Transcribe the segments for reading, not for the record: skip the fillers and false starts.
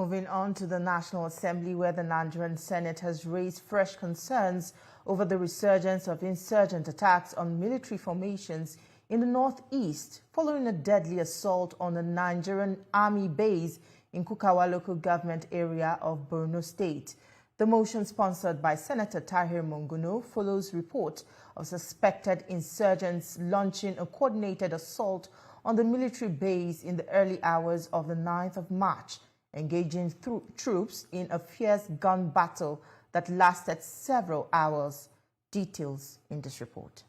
Moving on to the National Assembly, where the Nigerian Senate has raised fresh concerns over the resurgence of insurgent attacks on military formations in the northeast following a deadly assault on a Nigerian army base in Kukawa local government area of Borno State. The motion, sponsored by Senator Tahir Monguno, follows report of suspected insurgents launching a coordinated assault on the military base in the early hours of the 9th of March, engaging troops in a fierce gun battle that lasted several hours. Details in this report.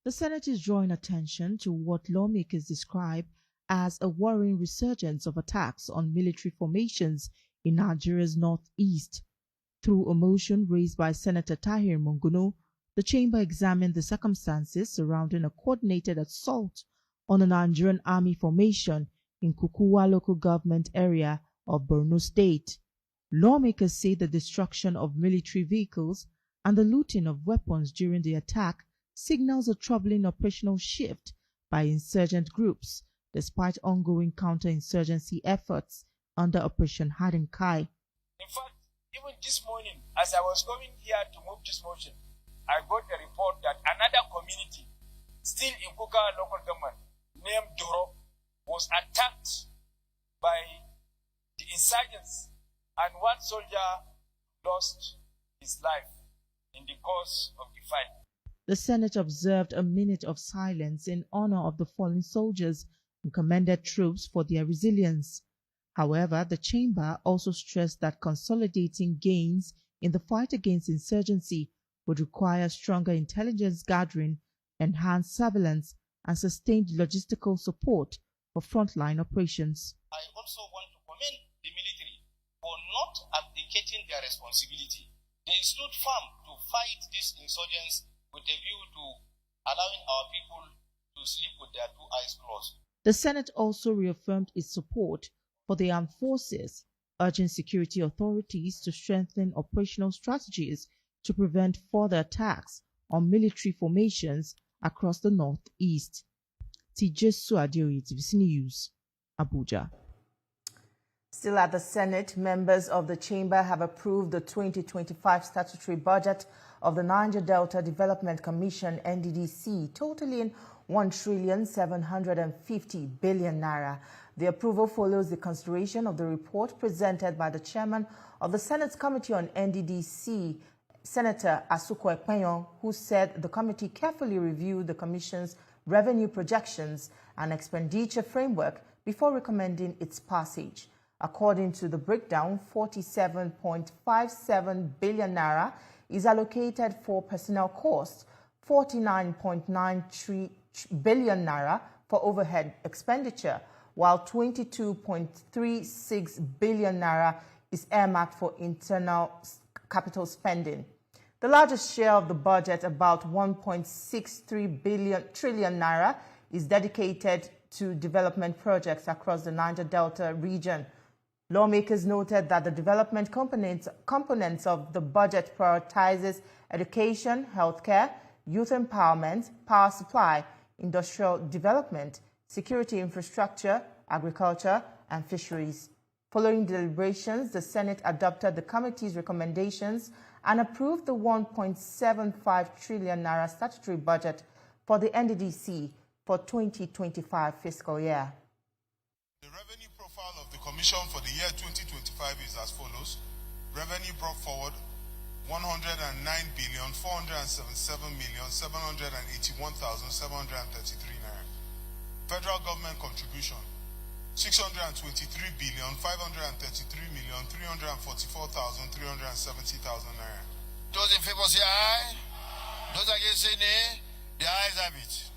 The Senate is drawing attention to what lawmakers describe as a worrying resurgence of attacks on military formations in Nigeria's northeast. Through a motion raised by Senator Tahir Monguno, the chamber examined the circumstances surrounding a coordinated assault on a Nigerian army formation in Kukawa local government area of Borno State. Lawmakers say the destruction of military vehicles and the looting of weapons during the attack signals a troubling operational shift by insurgent groups, despite ongoing counterinsurgency efforts under Operation Hardin Kai. In fact, even this morning, as I was coming here to move this motion, I got a report that another community, still in Kukawa local government, named Doro, was attacked by the insurgents, and one soldier lost his life in the course of the fight. The Senate observed a minute of silence in honor of the fallen soldiers and commended troops for their resilience. However, the chamber also stressed that consolidating gains in the fight against insurgency would require stronger intelligence gathering, enhanced surveillance, and sustained logistical support for frontline operations. I also want to commend the military for not abdicating their responsibility. They stood firm to fight these insurgents with a view to allowing our people to sleep with their two eyes closed. The Senate also reaffirmed its support for the armed forces, urging security authorities to strengthen operational strategies to prevent further attacks on military formations across the northeast. Tijesu Adeoye, TVC News, Abuja. Still at the Senate, members of the chamber have approved the 2025 statutory budget of the Niger Delta Development Commission (NDDC), totaling 1,750 billion naira. The approval follows the consideration of the report presented by the chairman of the Senate's Committee on NDDC, Senator Asuko Ekpeyon, who said the committee carefully reviewed the Commission's revenue projections and expenditure framework before recommending its passage. According to the breakdown, 47.57 billion naira is allocated for personnel costs, 49.93 billion naira for overhead expenditure, while 22.36 billion naira is earmarked for internal capital spending. The largest share of the budget, about 1.63 trillion naira, is dedicated to development projects across the Niger Delta region. Lawmakers noted that the development components of the budget prioritizes education, healthcare, youth empowerment, power supply, industrial development, security infrastructure, agriculture, and fisheries. Following deliberations, the Senate adopted the committee's recommendations and approved the 1.75 trillion naira statutory budget for the NDDC for 2025 fiscal year. The revenue profile of the Commission for the year 2025 is as follows. Revenue brought forward 109,477,781,733 naira. Federal government contribution 623,533,344,370 naira. Those in favor say aye. Those against say nay. The ayes have it.